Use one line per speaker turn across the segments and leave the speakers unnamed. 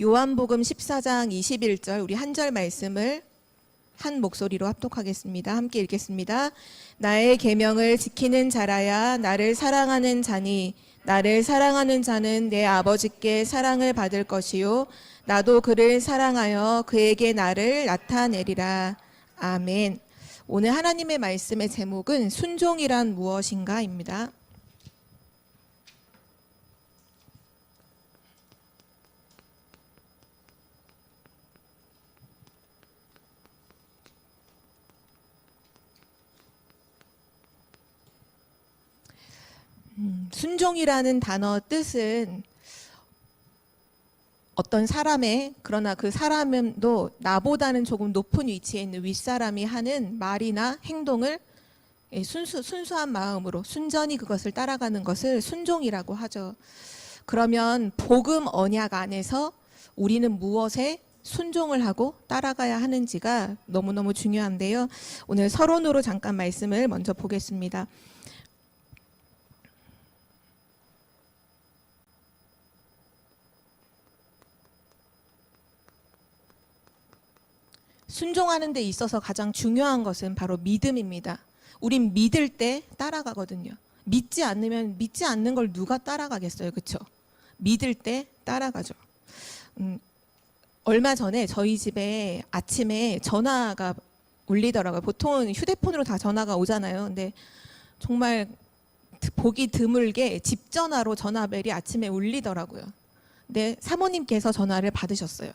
요한복음 14장 21절 우리 한 절 말씀을 한 목소리로 합독하겠습니다. 함께 읽겠습니다. 나의 계명을 지키는 자라야 나를 사랑하는 자니 나를 사랑하는 자는 내 아버지께 사랑을 받을 것이요 나도 그를 사랑하여 그에게 나를 나타내리라. 아멘. 오늘 하나님의 말씀의 제목은 순종이란 무엇인가입니다. 순종이라는 단어 뜻은 어떤 사람의, 그러나 그 사람도 나보다는 조금 높은 위치에 있는 윗사람이 하는 말이나 행동을 순수한 마음으로 순전히 그것을 따라가는 것을 순종이라고 하죠. 그러면 복음 언약 안에서 우리는 무엇에 순종을 하고 따라가야 하는지가 너무너무 중요한데요. 오늘 서론으로 잠깐 말씀을 먼저 보겠습니다. 순종하는 데 있어서 가장 중요한 것은 바로 믿음입니다. 우린 믿을 때 따라가거든요. 믿지 않으면 믿지 않는 걸 누가 따라가겠어요. 그렇죠? 믿을 때 따라가죠. 얼마 전에 저희 집에 아침에 전화가 울리더라고요. 보통은 휴대폰으로 다 전화가 오잖아요. 근데 정말 보기 드물게 집 전화로 전화벨이 아침에 울리더라고요. 근데 사모님께서 전화를 받으셨어요.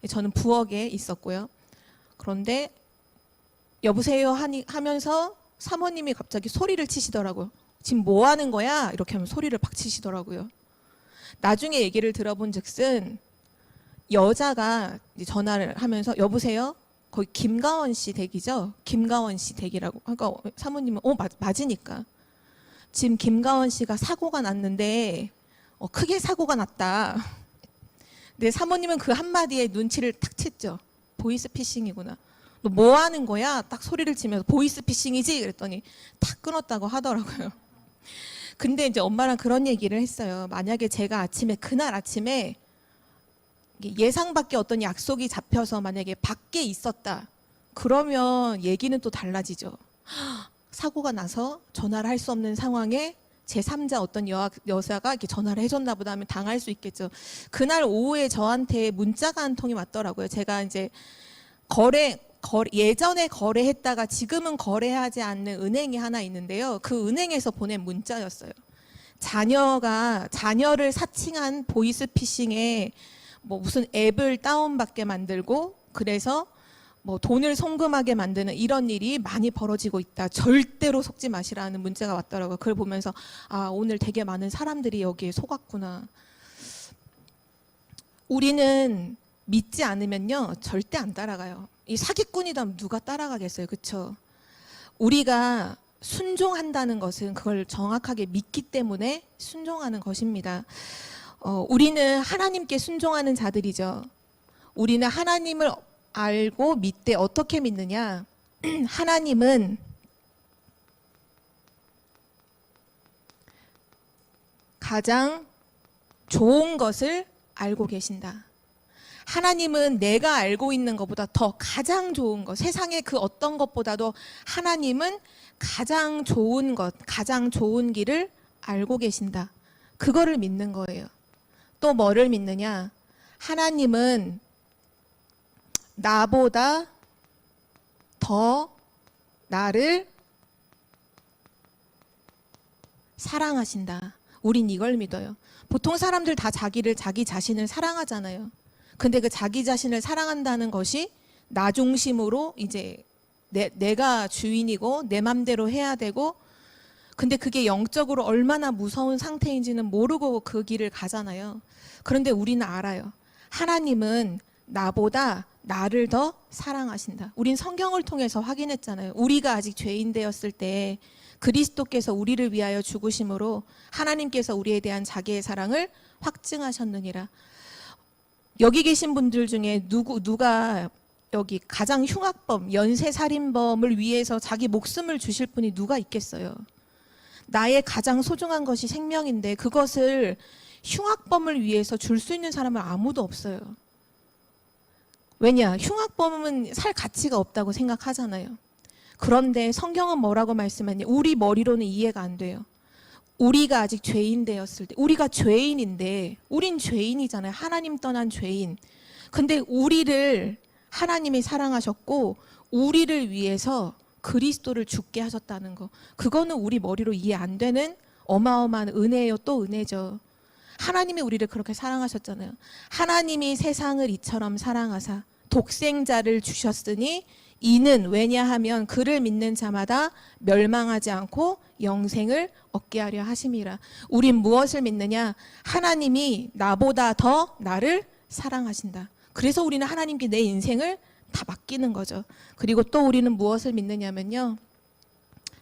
저는 부엌에 있었고요. 그런데 여보세요 하면서 사모님이 갑자기 소리를 치시더라고요. 지금 뭐 하는 거야? 이렇게 하면 소리를 팍 치시더라고요. 나중에 얘기를 들어본 즉슨 여자가 전화를 하면서 여보세요? 거기 김가원 씨 댁이죠? 김가원 씨 댁이라고. 그러니까 사모님은 맞으니까. 지금 김가원 씨가 사고가 났는데 크게 사고가 났다. 근데 사모님은 그 한마디에 눈치를 탁 챘죠. 보이스피싱이구나. 너 뭐 하는 거야? 딱 소리를 치면서 보이스피싱이지? 그랬더니 탁 끊었다고 하더라고요. 근데 이제 엄마랑 그런 얘기를 했어요. 만약에 제가 그날 아침에 예상 밖의 어떤 약속이 잡혀서 만약에 밖에 있었다. 그러면 얘기는 또 달라지죠. 사고가 나서 전화를 할 수 없는 상황에 제3자 어떤 여자가 이렇게 전화를 해줬나 보다 하면 당할 수 있겠죠. 그날 오후에 저한테 문자가 한 통이 왔더라고요. 제가 이제 예전에 거래했다가 지금은 거래하지 않는 은행이 하나 있는데요. 그 은행에서 보낸 문자였어요. 자녀를 사칭한 보이스피싱에 무슨 앱을 다운받게 만들고 그래서 돈을 송금하게 만드는 이런 일이 많이 벌어지고 있다. 절대로 속지 마시라는 문자가 왔더라고요. 그걸 보면서 오늘 되게 많은 사람들이 여기에 속았구나. 우리는 믿지 않으면요 절대 안 따라가요. 이 사기꾼이다 누가 따라가겠어요. 그렇죠? 우리가 순종한다는 것은 그걸 정확하게 믿기 때문에 순종하는 것입니다. 우리는 하나님께 순종하는 자들이죠. 우리는 하나님을 알고 믿되 어떻게 믿느냐? 하나님은 가장 좋은 것을 알고 계신다. 하나님은 내가 알고 있는 것보다 더 가장 좋은 것, 세상의 그 어떤 것보다도 하나님은 가장 좋은 것, 가장 좋은 길을 알고 계신다. 그거를 믿는 거예요. 또 뭐를 믿느냐? 하나님은 나보다 더 나를 사랑하신다. 우린 이걸 믿어요. 보통 사람들 다 자기 자신을 사랑하잖아요. 근데 그 자기 자신을 사랑한다는 것이 나 중심으로 이제 내가 주인이고 내 맘대로 해야 되고 근데 그게 영적으로 얼마나 무서운 상태인지는 모르고 그 길을 가잖아요. 그런데 우리는 알아요. 하나님은 나보다 나를 더 사랑하신다. 우린 성경을 통해서 확인했잖아요. 우리가 아직 죄인 되었을 때 그리스도께서 우리를 위하여 죽으심으로 하나님께서 우리에 대한 자기의 사랑을 확증하셨느니라. 여기 계신 분들 중에 누가 여기 가장 흉악범, 연쇄살인범을 위해서 자기 목숨을 주실 분이 누가 있겠어요? 나의 가장 소중한 것이 생명인데 그것을 흉악범을 위해서 줄 수 있는 사람은 아무도 없어요. 왜냐? 흉악범은 살 가치가 없다고 생각하잖아요. 그런데 성경은 뭐라고 말씀하냐? 우리 머리로는 이해가 안 돼요. 우리가 아직 죄인 되었을 때, 우리가 죄인인데, 우린 죄인이잖아요. 하나님 떠난 죄인. 근데 우리를 하나님이 사랑하셨고, 우리를 위해서 그리스도를 죽게 하셨다는 거. 그거는 우리 머리로 이해 안 되는 어마어마한 은혜예요. 또 은혜죠. 하나님이 우리를 그렇게 사랑하셨잖아요. 하나님이 세상을 이처럼 사랑하사 독생자를 주셨으니 이는 왜냐하면 그를 믿는 자마다 멸망하지 않고 영생을 얻게 하려 하심이라. 우린 무엇을 믿느냐? 하나님이 나보다 더 나를 사랑하신다. 그래서 우리는 하나님께 내 인생을 다 맡기는 거죠. 그리고 또 우리는 무엇을 믿느냐면요,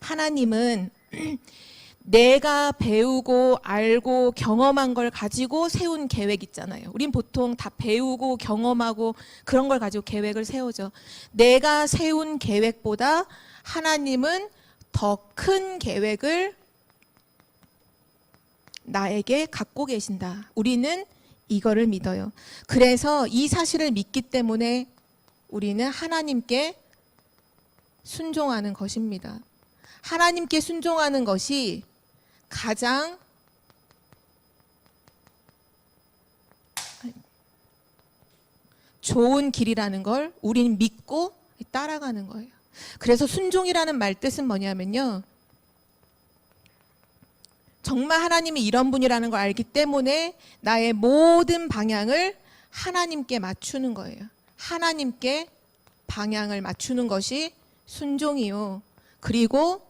하나님은 내가 배우고 알고 경험한 걸 가지고 세운 계획 있잖아요. 우린 보통 다 배우고 경험하고 그런 걸 가지고 계획을 세우죠. 내가 세운 계획보다 하나님은 더 큰 계획을 나에게 갖고 계신다. 우리는 이거를 믿어요. 그래서 이 사실을 믿기 때문에 우리는 하나님께 순종하는 것입니다. 하나님께 순종하는 것이 가장 좋은 길이라는 걸 우리는 믿고 따라가는 거예요. 그래서 순종이라는 말 뜻은 뭐냐면요, 정말 하나님이 이런 분이라는 걸 알기 때문에 나의 모든 방향을 하나님께 맞추는 거예요. 하나님께 방향을 맞추는 것이 순종이요. 그리고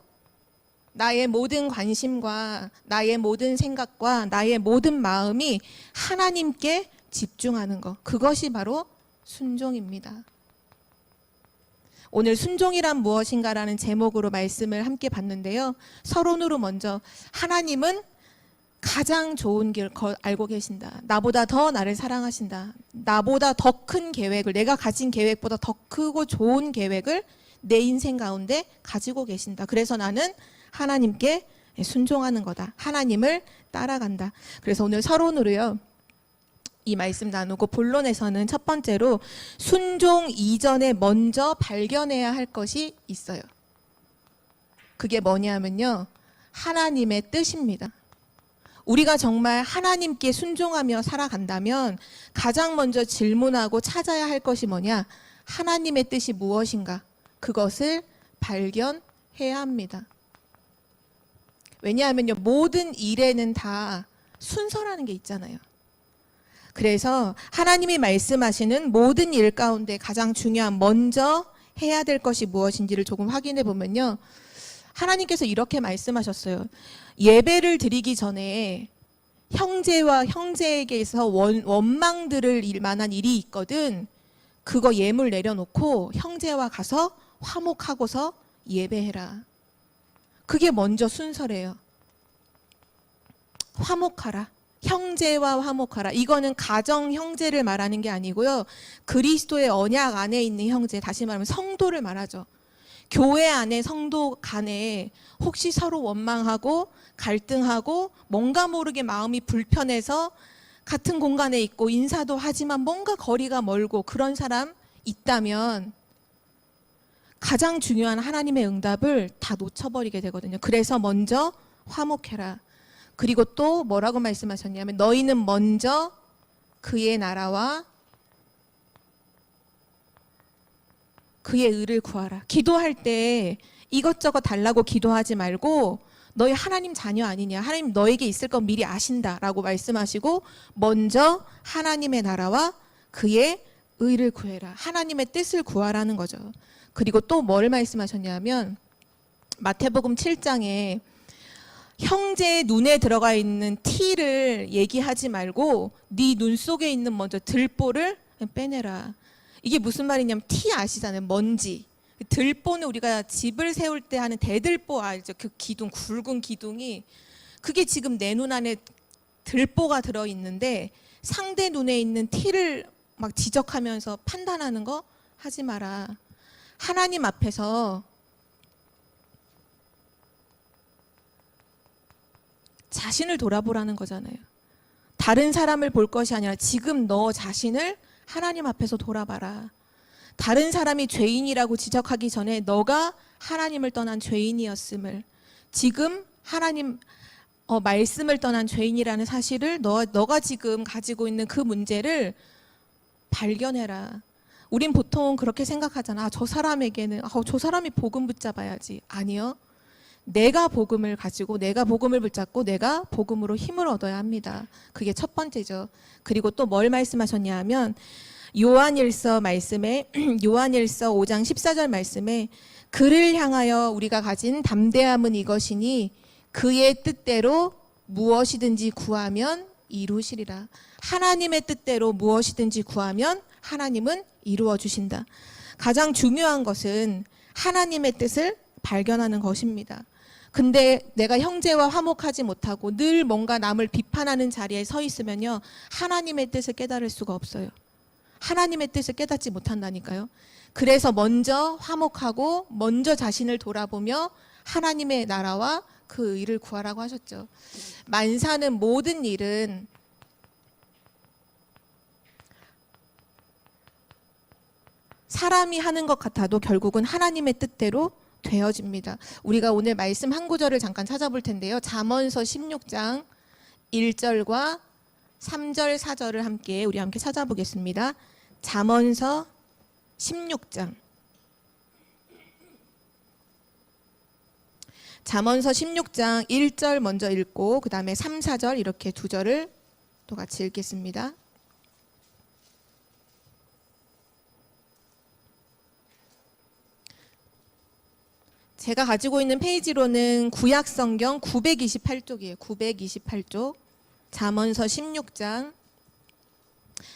나의 모든 관심과 나의 모든 생각과 나의 모든 마음이 하나님께 집중하는 것. 그것이 바로 순종입니다. 오늘 순종이란 무엇인가라는 제목으로 말씀을 함께 봤는데요. 서론으로 먼저 하나님은 가장 좋은 길 알고 계신다. 나보다 더 나를 사랑하신다. 나보다 더 큰 계획을, 내가 가진 계획보다 더 크고 좋은 계획을 내 인생 가운데 가지고 계신다. 그래서 나는 하나님께 순종하는 거다. 하나님을 따라간다. 그래서 오늘 서론으로요, 이 말씀 나누고 본론에서는 첫 번째로 순종 이전에 먼저 발견해야 할 것이 있어요. 그게 뭐냐면요, 하나님의 뜻입니다. 우리가 정말 하나님께 순종하며 살아간다면 가장 먼저 질문하고 찾아야 할 것이 뭐냐? 하나님의 뜻이 무엇인가? 그것을 발견해야 합니다. 왜냐하면요, 모든 일에는 다 순서라는 게 있잖아요. 그래서 하나님이 말씀하시는 모든 일 가운데 가장 중요한 먼저 해야 될 것이 무엇인지를 조금 확인해 보면요, 하나님께서 이렇게 말씀하셨어요. 예배를 드리기 전에 형제와 형제에게서 원망 들을 만한 일이 있거든. 그거 예물 내려놓고 형제와 가서 화목하고서 예배해라. 그게 먼저 순서래요. 화목하라. 형제와 화목하라. 이거는 가정 형제를 말하는 게 아니고요, 그리스도의 언약 안에 있는 형제, 다시 말하면 성도를 말하죠. 교회 안에 성도 간에 혹시 서로 원망하고 갈등하고 뭔가 모르게 마음이 불편해서 같은 공간에 있고 인사도 하지만 뭔가 거리가 멀고 그런 사람 있다면 가장 중요한 하나님의 응답을 다 놓쳐버리게 되거든요. 그래서 먼저 화목해라. 그리고 또 뭐라고 말씀하셨냐면 너희는 먼저 그의 나라와 그의 의를 구하라. 기도할 때 이것저것 달라고 기도하지 말고 너희 하나님 자녀 아니냐, 하나님 너에게 있을 건 미리 아신다라고 말씀하시고 먼저 하나님의 나라와 그의 의를 구해라. 하나님의 뜻을 구하라는 거죠. 그리고 또 뭘 말씀하셨냐면 마태복음 7장에 형제의 눈에 들어가 있는 티를 얘기하지 말고 네 눈 속에 있는 먼저 들보를 빼내라. 이게 무슨 말이냐면 티 아시잖아요. 먼지. 들보는 우리가 집을 세울 때 하는 대들보 알죠? 그 기둥, 굵은 기둥이, 그게 지금 내 눈 안에 들보가 들어있는데 상대 눈에 있는 티를 막 지적하면서 판단하는 거 하지 마라. 하나님 앞에서 자신을 돌아보라는 거잖아요. 다른 사람을 볼 것이 아니라 지금 너 자신을 하나님 앞에서 돌아봐라. 다른 사람이 죄인이라고 지적하기 전에 너가 하나님을 떠난 죄인이었음을, 지금 하나님 말씀을 떠난 죄인이라는 사실을 너가 지금 가지고 있는 그 문제를 발견해라. 우린 보통 그렇게 생각하잖아. 저 사람에게는 저 사람이 복음 붙잡아야지. 아니요. 내가 복음을 가지고 내가 복음을 붙잡고 내가 복음으로 힘을 얻어야 합니다. 그게 첫 번째죠. 그리고 또 뭘 말씀하셨냐 하면 요한일서 말씀에 요한일서 5장 14절 말씀에 그를 향하여 우리가 가진 담대함은 이것이니 그의 뜻대로 무엇이든지 구하면 이루시리라. 하나님의 뜻대로 무엇이든지 구하면 하나님은 이루어 주신다. 가장 중요한 것은 하나님의 뜻을 발견하는 것입니다. 근데 내가 형제와 화목하지 못하고 늘 뭔가 남을 비판하는 자리에 서 있으면요, 하나님의 뜻을 깨달을 수가 없어요. 하나님의 뜻을 깨닫지 못한다니까요. 그래서 먼저 화목하고 먼저 자신을 돌아보며 하나님의 나라와 그 의를 구하라고 하셨죠. 만사는 모든 일은 사람이 하는 것 같아도 결국은 하나님의 뜻대로 되어집니다. 우리가 오늘 말씀 한 구절을 잠깐 찾아볼 텐데요. 잠언서 16장 1절과 3절 4절을 우리 함께 찾아보겠습니다. 잠언서 16장 1절 먼저 읽고 그 다음에 3, 4절 이렇게 두 절을 또 같이 읽겠습니다. 제가 가지고 있는 페이지로는 구약성경 928쪽이에요. 928쪽. 잠언서 16장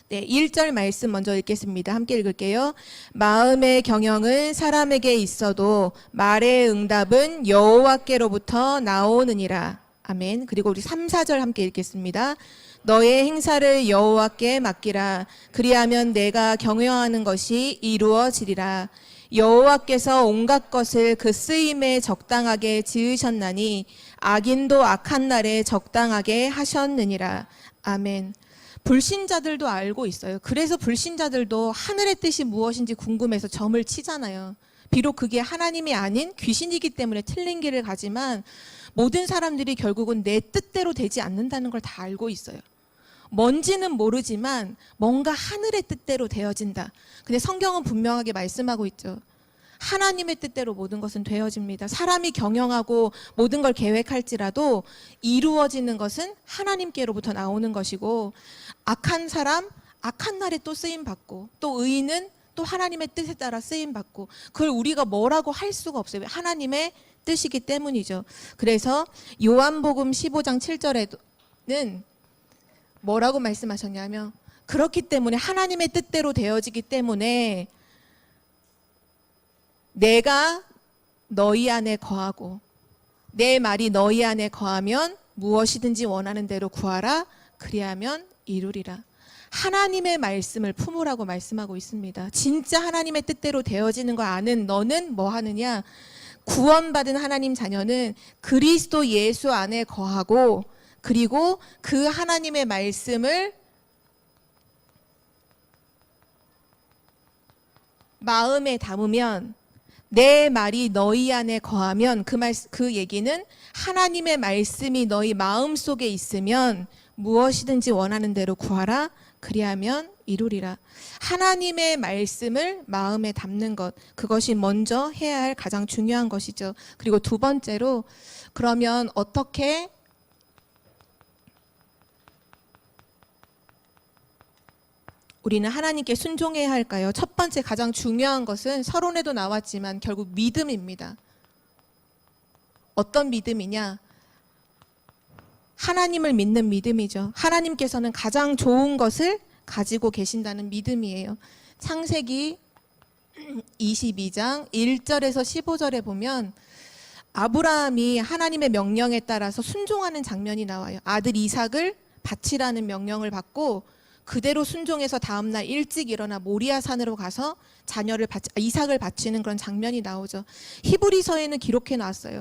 1절 말씀 먼저 읽겠습니다. 함께 읽을게요. 마음의 경영은 사람에게 있어도 말의 응답은 여호와께로부터 나오느니라. 아멘. 그리고 우리 3, 4절 함께 읽겠습니다. 너의 행사를 여호와께 맡기라. 그리하면 내가 경영하는 것이 이루어지리라. 여호와께서 온갖 것을 그 쓰임에 적당하게 지으셨나니 악인도 악한 날에 적당하게 하셨느니라. 아멘. 불신자들도 알고 있어요. 그래서 불신자들도 하늘의 뜻이 무엇인지 궁금해서 점을 치잖아요. 비록 그게 하나님이 아닌 귀신이기 때문에 틀린 길을 가지만 모든 사람들이 결국은 내 뜻대로 되지 않는다는 걸 다 알고 있어요. 뭔지는 모르지만 뭔가 하늘의 뜻대로 되어진다. 근데 성경은 분명하게 말씀하고 있죠. 하나님의 뜻대로 모든 것은 되어집니다. 사람이 경영하고 모든 걸 계획할지라도 이루어지는 것은 하나님께로부터 나오는 것이고, 악한 사람, 악한 날에 또 쓰임받고, 또 의인은 또 하나님의 뜻에 따라 쓰임받고, 그걸 우리가 뭐라고 할 수가 없어요. 하나님의 뜻이기 때문이죠. 그래서 요한복음 15장 7절에는 뭐라고 말씀하셨냐면, 그렇기 때문에 하나님의 뜻대로 되어지기 때문에 내가 너희 안에 거하고 내 말이 너희 안에 거하면 무엇이든지 원하는 대로 구하라. 그리하면 이루리라. 하나님의 말씀을 품으라고 말씀하고 있습니다. 진짜 하나님의 뜻대로 되어지는 거 아는 너는 뭐 하느냐? 구원받은 하나님 자녀는 그리스도 예수 안에 거하고, 그리고 그 하나님의 말씀을 마음에 담으면, 내 말이 너희 안에 거하면, 그 얘기는 하나님의 말씀이 너희 마음 속에 있으면 무엇이든지 원하는 대로 구하라. 그리하면 이루리라. 하나님의 말씀을 마음에 담는 것, 그것이 먼저 해야 할 가장 중요한 것이죠. 그리고 두 번째로, 그러면 어떻게 우리는 하나님께 순종해야 할까요? 첫 번째 가장 중요한 것은 서론에도 나왔지만 결국 믿음입니다. 어떤 믿음이냐? 하나님을 믿는 믿음이죠. 하나님께서는 가장 좋은 것을 가지고 계신다는 믿음이에요. 창세기 22장 1절에서 15절에 보면 아브라함이 하나님의 명령에 따라서 순종하는 장면이 나와요. 아들 이삭을 바치라는 명령을 받고 그대로 순종해서 다음날 일찍 일어나 모리아 산으로 가서 이삭을 바치는 그런 장면이 나오죠. 히브리서에는 기록해 놨어요.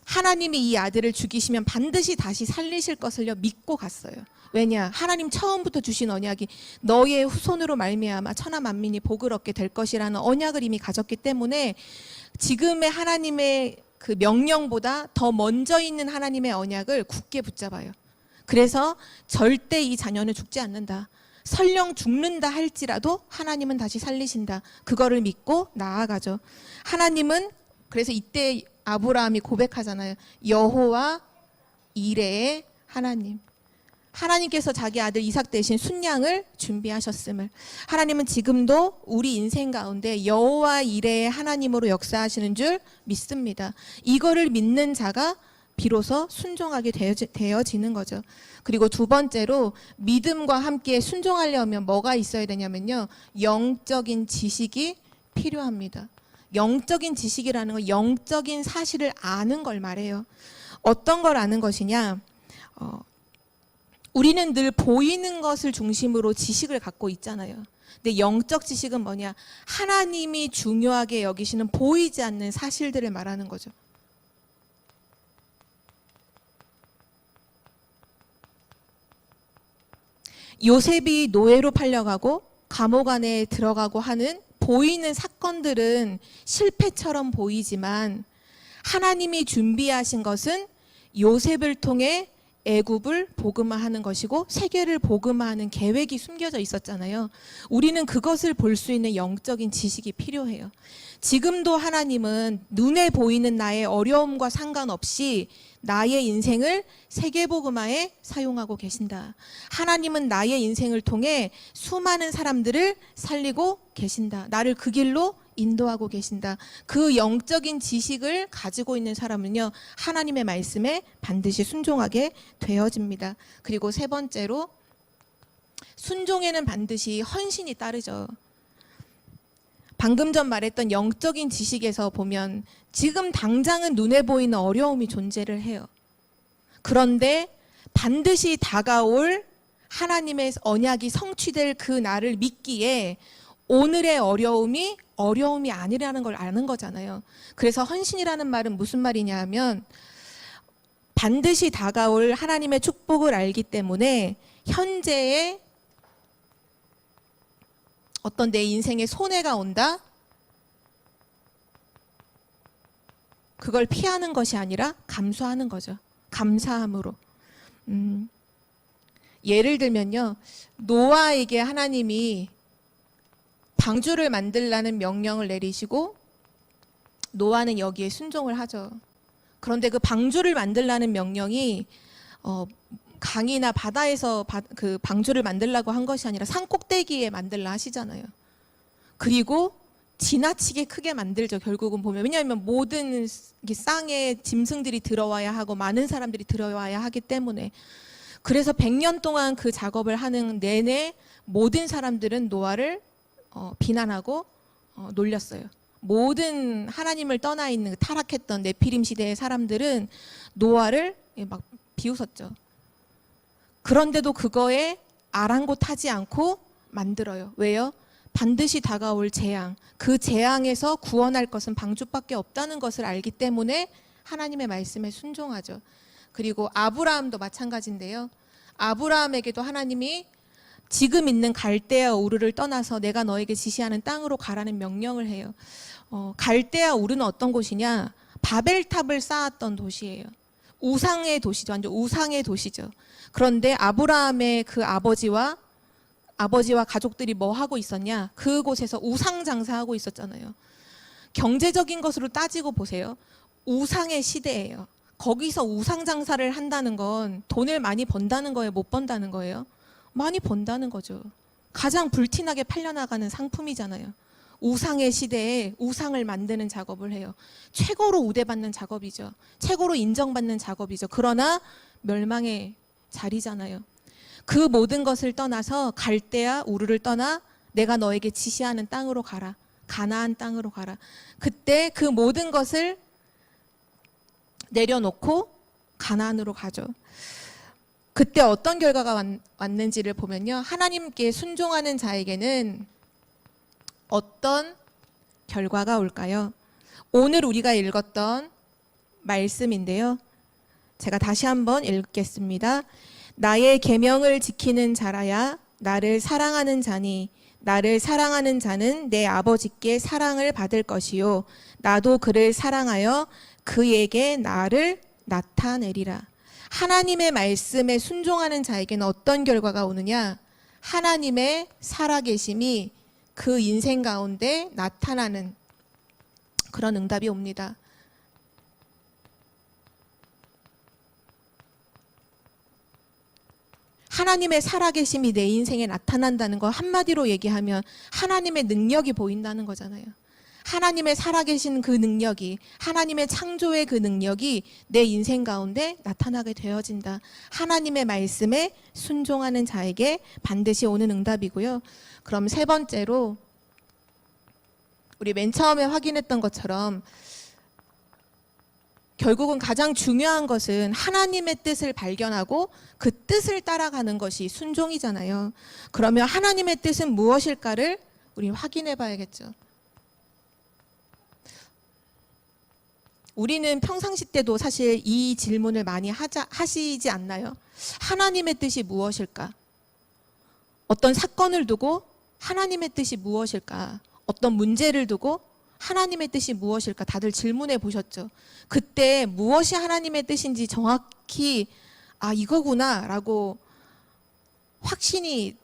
하나님이 이 아들을 죽이시면 반드시 다시 살리실 것을요 믿고 갔어요. 왜냐? 하나님 처음부터 주신 언약이 너의 후손으로 말미암아 천하 만민이 복을 얻게 될 것이라는 언약을 이미 가졌기 때문에 지금의 하나님의 그 명령보다 더 먼저 있는 하나님의 언약을 굳게 붙잡아요. 그래서 절대 이 자녀는 죽지 않는다. 설령 죽는다 할지라도 하나님은 다시 살리신다. 그거를 믿고 나아가죠. 하나님은 그래서 이때 아브라함이 고백하잖아요. 여호와 이레의 하나님. 하나님께서 자기 아들 이삭 대신 순양을 준비하셨음을. 하나님은 지금도 우리 인생 가운데 여호와 이레의 하나님으로 역사하시는 줄 믿습니다. 이거를 믿는 자가 비로소 순종하게 되어지는 거죠. 그리고 두 번째로 믿음과 함께 순종하려면 뭐가 있어야 되냐면요. 영적인 지식이 필요합니다. 영적인 지식이라는 건 영적인 사실을 아는 걸 말해요. 어떤 걸 아는 것이냐? 우리는 늘 보이는 것을 중심으로 지식을 갖고 있잖아요. 근데 영적 지식은 뭐냐? 하나님이 중요하게 여기시는 보이지 않는 사실들을 말하는 거죠. 요셉이 노예로 팔려가고 감옥 안에 들어가고 하는 보이는 사건들은 실패처럼 보이지만 하나님이 준비하신 것은 요셉을 통해 애굽을 복음화하는 것이고 세계를 복음화하는 계획이 숨겨져 있었잖아요. 우리는 그것을 볼 수 있는 영적인 지식이 필요해요. 지금도 하나님은 눈에 보이는 나의 어려움과 상관없이 나의 인생을 세계복음화에 사용하고 계신다. 하나님은 나의 인생을 통해 수많은 사람들을 살리고 계신다. 나를 그 길로 인도하고 계신다. 그 영적인 지식을 가지고 있는 사람은요, 하나님의 말씀에 반드시 순종하게 되어집니다. 그리고 세 번째로, 순종에는 반드시 헌신이 따르죠. 방금 전 말했던 영적인 지식에서 보면 지금 당장은 눈에 보이는 어려움이 존재를 해요. 그런데 반드시 다가올 하나님의 언약이 성취될 그 날을 믿기에 오늘의 어려움이 아니라는 걸 아는 거잖아요. 그래서 헌신이라는 말은 무슨 말이냐 하면 반드시 다가올 하나님의 축복을 알기 때문에 현재의 어떤 내 인생에 손해가 온다? 그걸 피하는 것이 아니라 감수하는 거죠. 감사함으로. 예를 들면요. 노아에게 하나님이 방주를 만들라는 명령을 내리시고 노아는 여기에 순종을 하죠. 그런데 그 방주를 만들라는 명령이 강이나 바다에서 그 방주를 만들라고 한 것이 아니라 산 꼭대기에 만들라 하시잖아요. 그리고 지나치게 크게 만들죠. 결국은 보면. 왜냐하면 모든 쌍에 짐승들이 들어와야 하고 많은 사람들이 들어와야 하기 때문에. 그래서 100년 동안 그 작업을 하는 내내 모든 사람들은 노아를 비난하고 놀렸어요. 모든 하나님을 떠나 있는 타락했던 네피림 시대의 사람들은 노아를 막 비웃었죠. 그런데도 그거에 아랑곳하지 않고 만들어요. 왜요? 반드시 다가올 재앙, 그 재앙에서 구원할 것은 방주밖에 없다는 것을 알기 때문에 하나님의 말씀에 순종하죠. 그리고 아브라함도 마찬가지인데요. 아브라함에게도 하나님이 지금 있는 갈대아 우르를 떠나서 내가 너에게 지시하는 땅으로 가라는 명령을 해요. 갈대아 우르는 어떤 곳이냐? 바벨탑을 쌓았던 도시예요. 우상의 도시죠. 완전 우상의 도시죠. 그런데 아브라함의 그 아버지와 가족들이 뭐 하고 있었냐? 그곳에서 우상 장사하고 있었잖아요. 경제적인 것으로 따지고 보세요. 우상의 시대예요. 거기서 우상 장사를 한다는 건 돈을 많이 번다는 거예요? 못 번다는 거예요? 많이 번다는 거죠. 가장 불티나게 팔려나가는 상품이잖아요. 우상의 시대에 우상을 만드는 작업을 해요. 최고로 우대받는 작업이죠. 최고로 인정받는 작업이죠. 그러나 멸망의 자리잖아요. 그 모든 것을 떠나서 갈대아 우르를 떠나 내가 너에게 지시하는 땅으로 가라. 가나안 땅으로 가라. 그때 그 모든 것을 내려놓고 가나안으로 가죠. 그때 어떤 결과가 왔는지를 보면요. 하나님께 순종하는 자에게는 어떤 결과가 올까요? 오늘 우리가 읽었던 말씀인데요. 제가 다시 한번 읽겠습니다. 나의 계명을 지키는 자라야 나를 사랑하는 자니 나를 사랑하는 자는 내 아버지께 사랑을 받을 것이요 나도 그를 사랑하여 그에게 나를 나타내리라. 하나님의 말씀에 순종하는 자에게는 어떤 결과가 오느냐? 하나님의 살아계심이 그 인생 가운데 나타나는 그런 응답이 옵니다. 하나님의 살아계심이 내 인생에 나타난다는 거 한마디로 얘기하면 하나님의 능력이 보인다는 거잖아요. 하나님의 살아계신 그 능력이, 하나님의 창조의 그 능력이 내 인생 가운데 나타나게 되어진다. 하나님의 말씀에 순종하는 자에게 반드시 오는 응답이고요. 그럼 세 번째로 우리 맨 처음에 확인했던 것처럼 결국은 가장 중요한 것은 하나님의 뜻을 발견하고 그 뜻을 따라가는 것이 순종이잖아요. 그러면 하나님의 뜻은 무엇일까를 우리 확인해 봐야겠죠. 우리는 평상시 때도 사실 이 질문을 많이 하시지 않나요? 하나님의 뜻이 무엇일까? 어떤 사건을 두고 하나님의 뜻이 무엇일까? 어떤 문제를 두고 하나님의 뜻이 무엇일까? 다들 질문해 보셨죠? 그때 무엇이 하나님의 뜻인지 정확히 이거구나 라고 확신이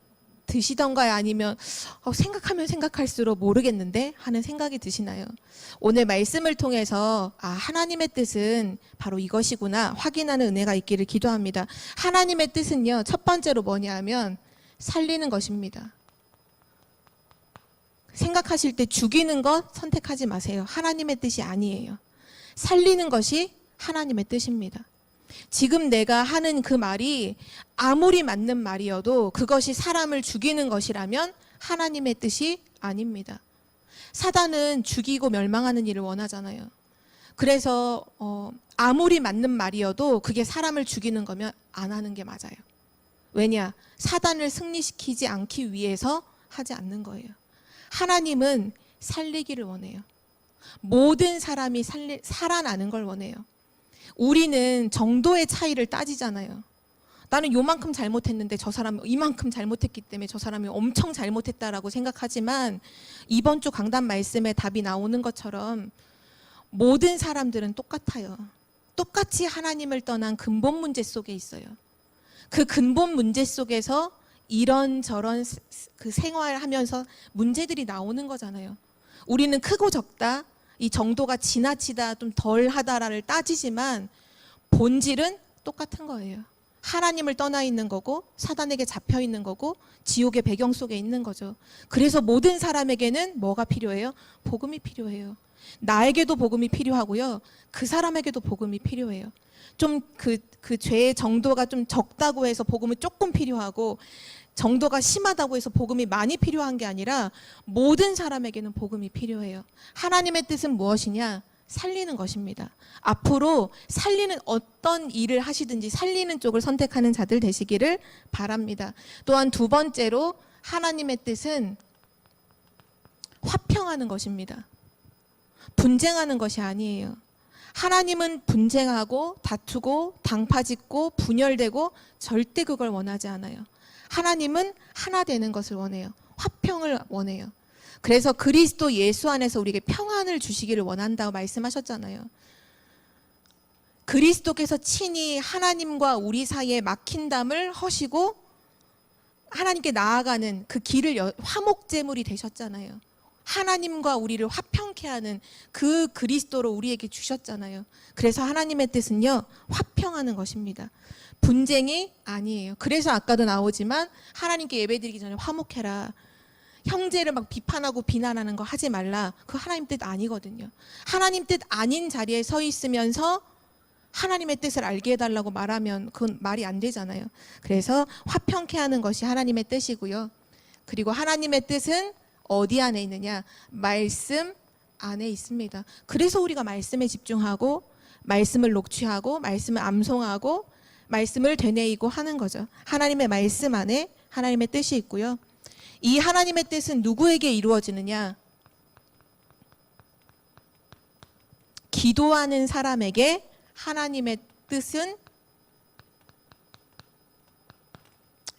드시던가요? 아니면 생각하면 생각할수록 모르겠는데 하는 생각이 드시나요? 오늘 말씀을 통해서 하나님의 뜻은 바로 이것이구나 확인하는 은혜가 있기를 기도합니다. 하나님의 뜻은요, 첫 번째로 뭐냐 하면 살리는 것입니다. 생각하실 때 죽이는 것 선택하지 마세요. 하나님의 뜻이 아니에요. 살리는 것이 하나님의 뜻입니다. 지금 내가 하는 그 말이 아무리 맞는 말이어도 그것이 사람을 죽이는 것이라면 하나님의 뜻이 아닙니다. 사단은 죽이고 멸망하는 일을 원하잖아요. 그래서 아무리 맞는 말이어도 그게 사람을 죽이는 거면 안 하는 게 맞아요. 왜냐? 사단을 승리시키지 않기 위해서 하지 않는 거예요. 하나님은 살리기를 원해요. 모든 사람이 살아나는 걸 원해요. 우리는 정도의 차이를 따지잖아요. 나는 요만큼 잘못했는데 저 사람은 이만큼 잘못했기 때문에 저 사람이 엄청 잘못했다라고 생각하지만 이번 주 강단 말씀에 답이 나오는 것처럼 모든 사람들은 똑같아요. 똑같이 하나님을 떠난 근본 문제 속에 있어요. 그 근본 문제 속에서 이런저런 그 생활하면서 문제들이 나오는 거잖아요. 우리는 크고 적다, 이 정도가 지나치다, 좀 덜하다를 따지지만 본질은 똑같은 거예요. 하나님을 떠나 있는 거고 사단에게 잡혀 있는 거고 지옥의 배경 속에 있는 거죠. 그래서 모든 사람에게는 뭐가 필요해요? 복음이 필요해요. 나에게도 복음이 필요하고요. 그 사람에게도 복음이 필요해요. 좀 그 죄의 정도가 좀 적다고 해서 복음이 조금 필요하고 정도가 심하다고 해서 복음이 많이 필요한 게 아니라 모든 사람에게는 복음이 필요해요. 하나님의 뜻은 무엇이냐? 살리는 것입니다. 앞으로 살리는 어떤 일을 하시든지 살리는 쪽을 선택하는 자들 되시기를 바랍니다. 또한 두 번째로 하나님의 뜻은 화평하는 것입니다. 분쟁하는 것이 아니에요. 하나님은 분쟁하고 다투고 당파짓고 분열되고 절대 그걸 원하지 않아요. 하나님은 하나 되는 것을 원해요. 화평을 원해요. 그래서 그리스도 예수 안에서 우리에게 평안을 주시기를 원한다고 말씀하셨잖아요. 그리스도께서 친히 하나님과 우리 사이에 막힌 담을 허시고 하나님께 나아가는 그 길을 화목제물이 되셨잖아요. 하나님과 우리를 화평케 하는 그 그리스도로 우리에게 주셨잖아요. 그래서 하나님의 뜻은요, 화평하는 것입니다. 분쟁이 아니에요. 그래서 아까도 나오지만 하나님께 예배드리기 전에 화목해라. 형제를 막 비판하고 비난하는 거 하지 말라. 그거 하나님 뜻 아니거든요. 하나님 뜻 아닌 자리에 서 있으면서 하나님의 뜻을 알게 해달라고 말하면 그건 말이 안 되잖아요. 그래서 화평케 하는 것이 하나님의 뜻이고요. 그리고 하나님의 뜻은 어디 안에 있느냐? 말씀 안에 있습니다. 그래서 우리가 말씀에 집중하고 말씀을 녹취하고 말씀을 암송하고 말씀을 되뇌이고 하는 거죠. 하나님의 말씀 안에 하나님의 뜻이 있고요. 이 하나님의 뜻은 누구에게 이루어지느냐? 기도하는 사람에게 하나님의 뜻은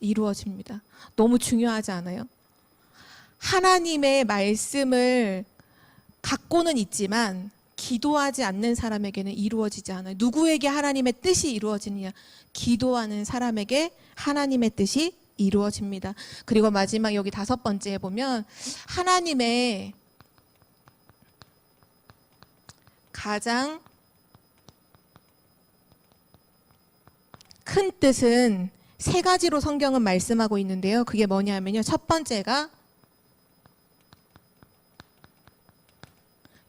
이루어집니다. 너무 중요하지 않아요? 하나님의 말씀을 갖고는 있지만 기도하지 않는 사람에게는 이루어지지 않아요. 누구에게 하나님의 뜻이 이루어지느냐? 기도하는 사람에게 하나님의 뜻이 이루어집니다. 그리고 마지막 여기 5번째에 보면 하나님의 가장 큰 뜻은 3가지로 성경은 말씀하고 있는데요. 그게 뭐냐면요. 첫 번째가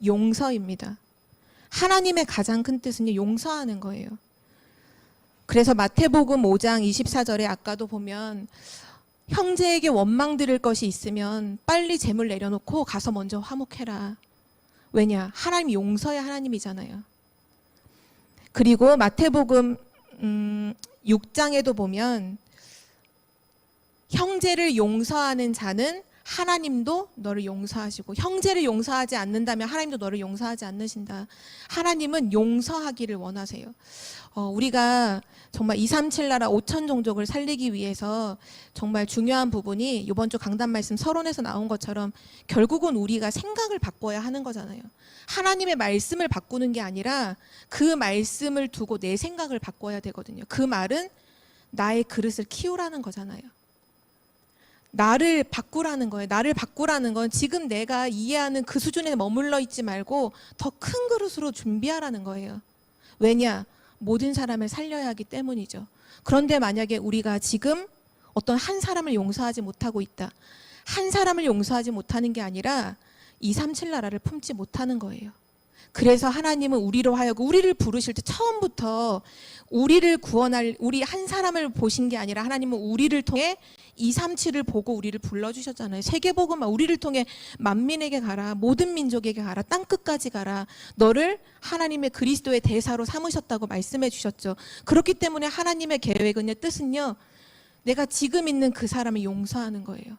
용서입니다. 하나님의 가장 큰 뜻은 용서하는 거예요. 그래서 마태복음 5장 24절에 아까도 보면 형제에게 원망 들을 것이 있으면 빨리 재물 내려놓고 가서 먼저 화목해라. 왜냐? 하나님이 용서의 하나님이잖아요. 그리고 마태복음 6장에도 보면 형제를 용서하는 자는 하나님도 너를 용서하시고 형제를 용서하지 않는다면 하나님도 너를 용서하지 않으신다. 하나님은 용서하기를 원하세요. 우리가 정말 237 나라 5천 종족을 살리기 위해서 정말 중요한 부분이 이번 주 강단 말씀 서론에서 나온 것처럼 결국은 우리가 생각을 바꿔야 하는 거잖아요. 하나님의 말씀을 바꾸는 게 아니라 그 말씀을 두고 내 생각을 바꿔야 되거든요. 그 말은 나의 그릇을 키우라는 거잖아요. 나를 바꾸라는 거예요. 나를 바꾸라는 건 지금 내가 이해하는 그 수준에 머물러 있지 말고 더 큰 그릇으로 준비하라는 거예요. 왜냐? 모든 사람을 살려야 하기 때문이죠. 그런데 만약에 우리가 지금 어떤 한 사람을 용서하지 못하고 있다. 한 사람을 용서하지 못하는 게 아니라 237 나라를 품지 못하는 거예요. 그래서 하나님은 우리로 하여금 우리를 부르실 때 처음부터 우리를 구원할 우리 한 사람을 보신 게 아니라 하나님은 우리를 통해 237을 보고 우리를 불러주셨잖아요. 세계복음화 우리를 통해 만민에게 가라. 모든 민족에게 가라. 땅끝까지 가라. 너를 하나님의 그리스도의 대사로 삼으셨다고 말씀해 주셨죠. 그렇기 때문에 하나님의 계획은요. 뜻은요. 내가 지금 있는 그 사람을 용서하는 거예요.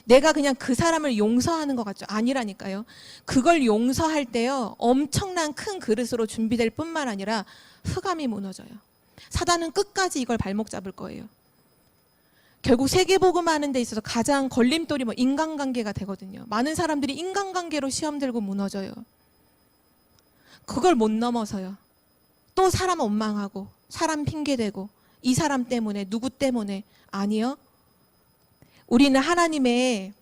내가 그냥 그 사람을 용서하는 것 같죠? 아니라니까요. 그걸 용서할 때요. 엄청난 큰 그릇으로 준비될 뿐만 아니라 흑암이 무너져요. 사단은 끝까지 이걸 발목 잡을 거예요. 결국 세계복음 하는 데 있어서 가장 걸림돌이 인간관계가 되거든요. 많은 사람들이 인간관계로 시험 들고 무너져요. 그걸 못 넘어서요. 또 사람 원망하고 사람 핑계대고 이 사람 때문에 누구 때문에 아니요. 우리는 하나님의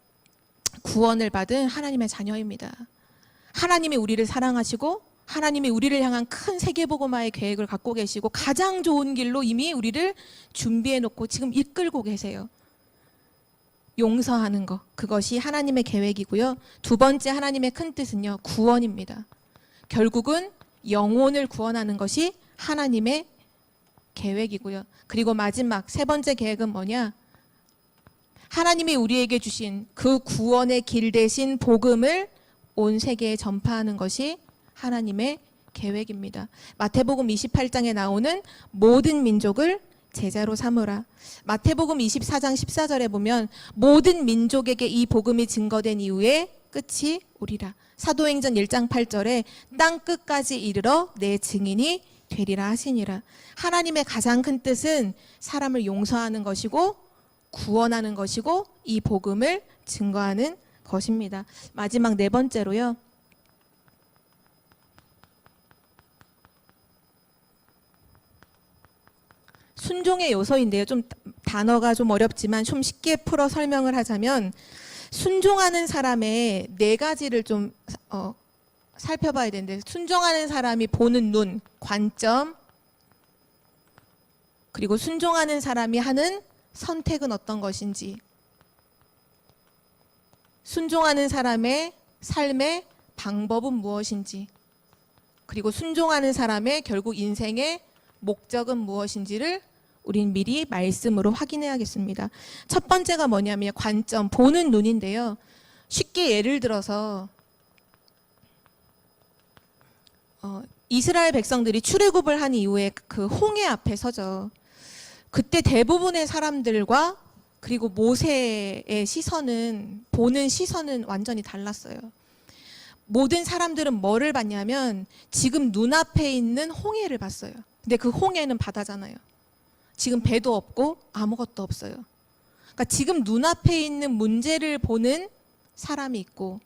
구원을 받은 하나님의 자녀입니다. 하나님이 우리를 사랑하시고 하나님이 우리를 향한 큰 세계복음화의 계획을 갖고 계시고 가장 좋은 길로 이미 우리를 준비해 놓고 지금 이끌고 계세요. 용서하는 것, 그것이 하나님의 계획이고요. 두 번째 하나님의 큰 뜻은요, 구원입니다. 결국은 영혼을 구원하는 것이 하나님의 계획이고요. 그리고 마지막 세 번째 계획은 뭐냐? 하나님이 우리에게 주신 그 구원의 길 대신 복음을 온 세계에 전파하는 것이 하나님의 계획입니다. 마태복음 28장에 나오는 모든 민족을 제자로 삼으라. 마태복음 24장 14절에 보면 모든 민족에게 이 복음이 증거된 이후에 끝이 오리라. 사도행전 1장 8절에 땅 끝까지 이르러 내 증인이 되리라 하시니라. 하나님의 가장 큰 뜻은 사람을 용서하는 것이고 구원하는 것이고 이 복음을 증거하는 것입니다. 마지막 네 번째로요. 순종의 요소인데요. 좀 단어가 좀 어렵지만 좀 쉽게 풀어 설명을 하자면 순종하는 사람의 4가지를 좀 살펴봐야 되는데 순종하는 사람이 보는 눈, 관점, 그리고 순종하는 사람이 하는 선택은 어떤 것인지, 순종하는 사람의 삶의 방법은 무엇인지, 그리고 순종하는 사람의 결국 인생의 목적은 무엇인지를 우린 미리 말씀으로 확인해야겠습니다. 첫 번째가 뭐냐면 관점, 보는 눈인데요. 쉽게 예를 들어서 이스라엘 백성들이 출애굽을 한 이후에 그 홍해 앞에 서죠. 그때 대부분의 사람들과 그리고 모세의 시선은, 보는 시선은 완전히 달랐어요. 모든 사람들은 뭐를 봤냐면 지금 눈앞에 있는 홍해를 봤어요. 근데 그 홍해는 바다잖아요. 지금 배도 없고 아무것도 없어요. 그러니까 지금 눈앞에 있는 문제를 보는 사람이 있고,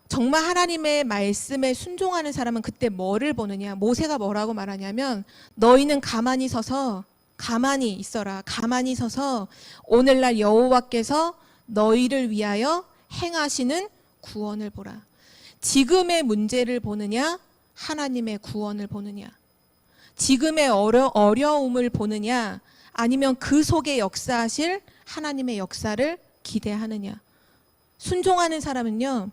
정말 하나님의 말씀에 순종하는 사람은 그때 뭐를 보느냐. 모세가 뭐라고 말하냐면, 너희는 가만히 서서, 가만히 있어라. 가만히 서서 오늘날 여호와께서 너희를 위하여 행하시는 구원을 보라. 지금의 문제를 보느냐, 하나님의 구원을 보느냐. 지금의 어려움을 보느냐, 아니면 그 속에 역사하실 하나님의 역사를 기대하느냐. 순종하는 사람은요,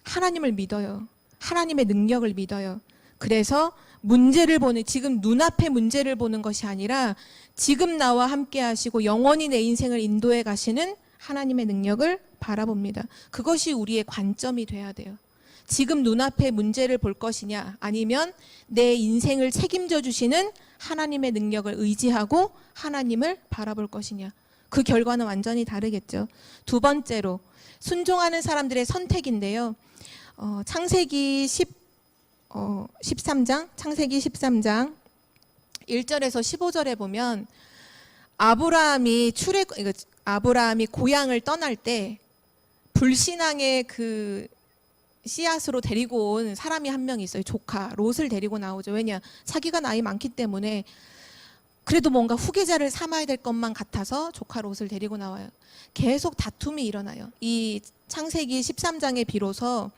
하나님을 믿어요. 하나님의 능력을 믿어요. 그래서 문제를 보는, 지금 눈앞의 문제를 보는 것이 아니라 지금 나와 함께 하시고 영원히 내 인생을 인도해 가시는 하나님의 능력을 바라봅니다. 그것이 우리의 관점이 돼야 돼요. 지금 눈앞의 문제를 볼 것이냐, 아니면 내 인생을 책임져 주시는 하나님의 능력을 의지하고 하나님을 바라볼 것이냐. 그 결과는 완전히 다르겠죠. 두 번째로 순종하는 사람들의 선택인데요. 창세기 13장 1절에서 15절에 보면 아브라함이 고향을 떠날 때 불신앙의 그 씨앗으로 데리고 온 사람이 한 명 있어요. 조카 롯을 데리고 나오죠. 왜냐, 자기가 나이 많기 때문에 그래도 뭔가 후계자를 삼아야 될 것만 같아서 조카 롯을 데리고 나와요. 계속 다툼이 일어나요. 이 창세기 13장에 비로소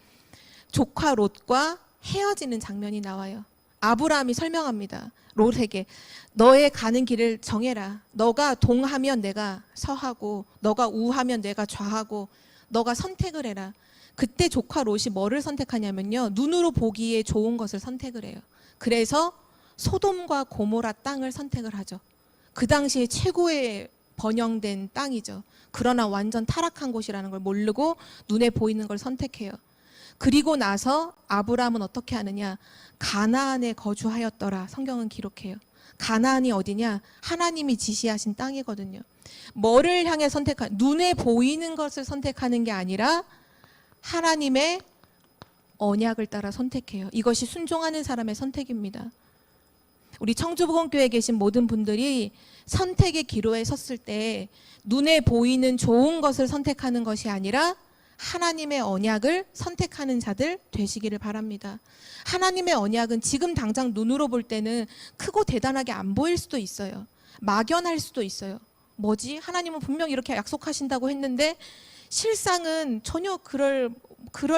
조카 롯과 헤어지는 장면이 나와요. 아브라함이 설명합니다. 롯에게, 너의 가는 길을 정해라. 너가 동하면 내가 서하고, 너가 우하면 내가 좌하고, 너가 선택을 해라. 그때 조카 롯이 뭐를 선택하냐면요, 눈으로 보기에 좋은 것을 선택을 해요. 그래서 소돔과 고모라 땅을 선택을 하죠. 그 당시에 최고의 번영된 땅이죠. 그러나 완전 타락한 곳이라는 걸 모르고 눈에 보이는 걸 선택해요. 그리고 나서 아브라함은 어떻게 하느냐, 가나안에 거주하였더라. 성경은 기록해요. 가나안이 어디냐, 하나님이 지시하신 땅이거든요. 뭐를 향해 눈에 보이는 것을 선택하는 게 아니라 하나님의 언약을 따라 선택해요. 이것이 순종하는 사람의 선택입니다. 우리 청주복음교회에 계신 모든 분들이 선택의 기로에 섰을 때 눈에 보이는 좋은 것을 선택하는 것이 아니라 하나님의 언약을 선택하는 자들 되시기를 바랍니다. 하나님의 언약은 지금 당장 눈으로 볼 때는 크고 대단하게 안 보일 수도 있어요. 막연할 수도 있어요. 뭐지? 하나님은 분명 이렇게 약속하신다고 했는데 실상은 전혀 그럴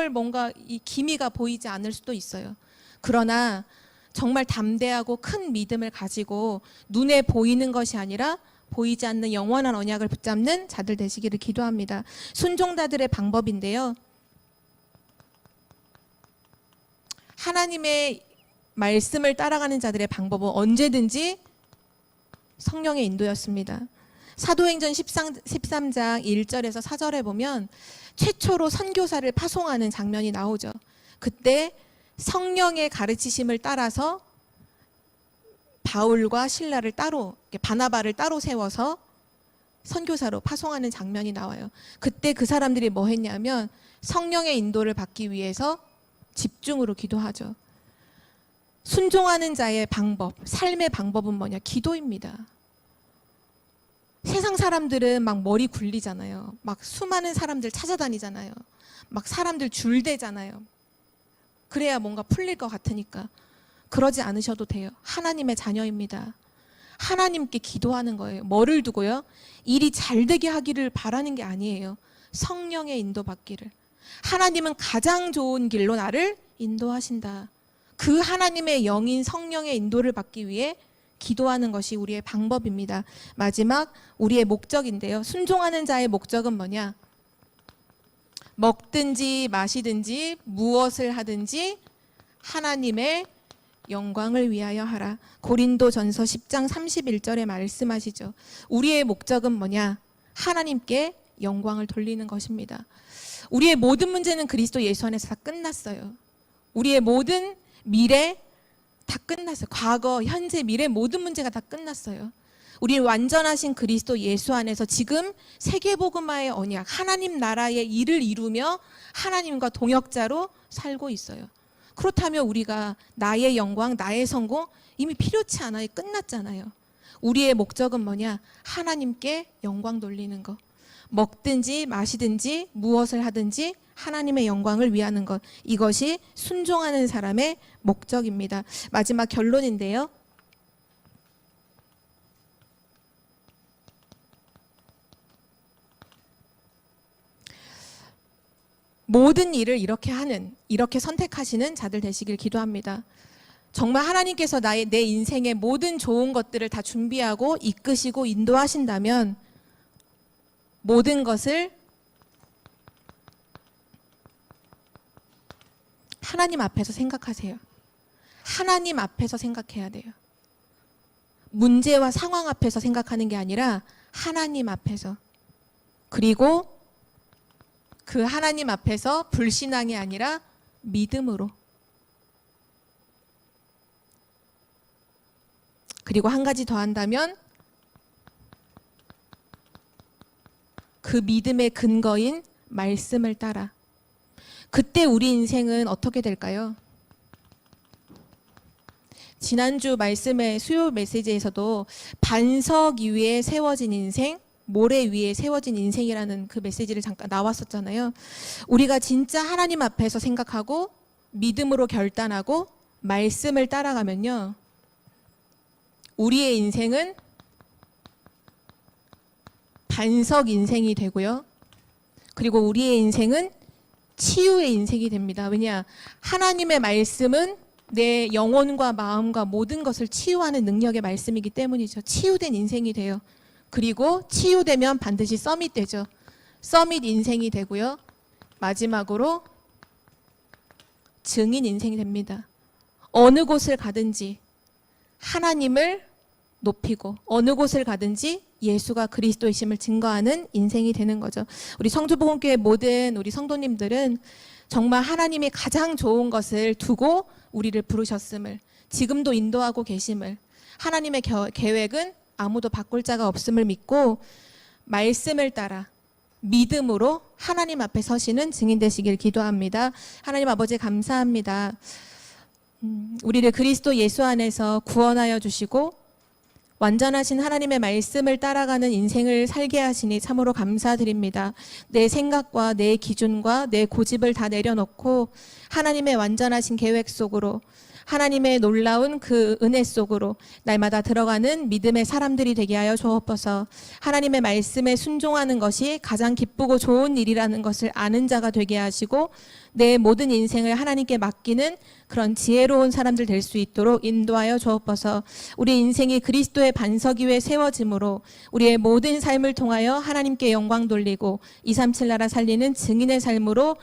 뭔가 이 기미가 보이지 않을 수도 있어요. 그러나 정말 담대하고 큰 믿음을 가지고 눈에 보이는 것이 아니라 보이지 않는 영원한 언약을 붙잡는 자들 되시기를 기도합니다. 순종자들의 방법인데요. 하나님의 말씀을 따라가는 자들의 방법은 언제든지 성령의 인도였습니다. 사도행전 13장 1절에서 4절에 보면 최초로 선교사를 파송하는 장면이 나오죠. 그때 성령의 가르치심을 따라서 바울과 실라를 따로, 바나바를 따로 세워서 선교사로 파송하는 장면이 나와요. 그때 그 사람들이 뭐 했냐면 성령의 인도를 받기 위해서 집중으로 기도하죠. 순종하는 자의 방법, 삶의 방법은 뭐냐? 기도입니다. 세상 사람들은 막 머리 굴리잖아요. 막 수많은 사람들 찾아다니잖아요. 막 사람들 줄대잖아요. 그래야 뭔가 풀릴 것 같으니까. 그러지 않으셔도 돼요. 하나님의 자녀입니다. 하나님께 기도하는 거예요. 뭐를 두고요? 일이 잘 되게 하기를 바라는 게 아니에요. 성령의 인도 받기를. 하나님은 가장 좋은 길로 나를 인도하신다. 그 하나님의 영인 성령의 인도를 받기 위해 기도하는 것이 우리의 방법입니다. 마지막 우리의 목적인데요. 순종하는 자의 목적은 뭐냐? 먹든지 마시든지 무엇을 하든지 하나님의 영광을 위하여 하라. 고린도전서 10장 31절에 말씀하시죠. 우리의 목적은 뭐냐? 하나님께 영광을 돌리는 것입니다. 우리의 모든 문제는 그리스도 예수 안에서 다 끝났어요. 우리의 모든 미래 다 끝났어요. 과거, 현재, 미래 모든 문제가 다 끝났어요. 우리 완전하신 그리스도 예수 안에서 지금 세계복음화의 언약, 하나님 나라의 일을 이루며 하나님과 동역자로 살고 있어요. 그렇다면 우리가 나의 영광, 나의 성공 이미 필요치 않아요. 끝났잖아요. 우리의 목적은 뭐냐? 하나님께 영광 돌리는 것. 먹든지 마시든지 무엇을 하든지 하나님의 영광을 위하는 것. 이것이 순종하는 사람의 목적입니다. 마지막 결론인데요. 모든 일을 이렇게 선택하시는 자들 되시길 기도합니다. 정말 하나님께서 내 인생의 모든 좋은 것들을 다 준비하고 이끄시고 인도하신다면 모든 것을 하나님 앞에서 생각하세요. 하나님 앞에서 생각해야 돼요. 문제와 상황 앞에서 생각하는 게 아니라 하나님 앞에서. 그리고 그 하나님 앞에서 불신앙이 아니라 믿음으로. 그리고 한 가지 더 한다면 그 믿음의 근거인 말씀을 따라. 그때 우리 인생은 어떻게 될까요? 지난주 말씀의 수요 메시지에서도 반석 위에 세워진 인생, 모래 위에 세워진 인생이라는 그 메시지를 잠깐 나왔었잖아요. 우리가 진짜 하나님 앞에서 생각하고 믿음으로 결단하고 말씀을 따라가면요. 우리의 인생은 반석 인생이 되고요. 그리고 우리의 인생은 치유의 인생이 됩니다. 왜냐? 하나님의 말씀은 내 영혼과 마음과 모든 것을 치유하는 능력의 말씀이기 때문이죠. 치유된 인생이 돼요. 그리고 치유되면 반드시 서밋 되죠. 서밋 인생이 되고요. 마지막으로 증인 인생이 됩니다. 어느 곳을 가든지 하나님을 높이고 어느 곳을 가든지 예수가 그리스도이심을 증거하는 인생이 되는 거죠. 우리 성주복음교회 모든 우리 성도님들은 정말 하나님이 가장 좋은 것을 두고 우리를 부르셨음을, 지금도 인도하고 계심을, 하나님의 계획은 아무도 바꿀 자가 없음을 믿고 말씀을 따라 믿음으로 하나님 앞에 서시는 증인 되시길 기도합니다. 하나님 아버지 감사합니다. 우리를 그리스도 예수 안에서 구원하여 주시고 완전하신 하나님의 말씀을 따라가는 인생을 살게 하시니 참으로 감사드립니다. 내 생각과 내 기준과 내 고집을 다 내려놓고 하나님의 완전하신 계획 속으로, 하나님의 놀라운 그 은혜 속으로 날마다 들어가는 믿음의 사람들이 되게 하여 주옵소서. 하나님의 말씀에 순종하는 것이 가장 기쁘고 좋은 일이라는 것을 아는 자가 되게 하시고 내 모든 인생을 하나님께 맡기는 그런 지혜로운 사람들 될 수 있도록 인도하여 주옵소서. 우리 인생이 그리스도의 반석 위에 세워짐으로 우리의 모든 삶을 통하여 하나님께 영광 돌리고 237 나라 살리는 증인의 삶으로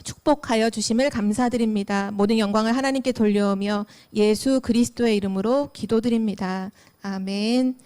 축복하여 주심을 감사드립니다. 모든 영광을 하나님께 돌려오며 예수 그리스도의 이름으로 기도드립니다. 아멘.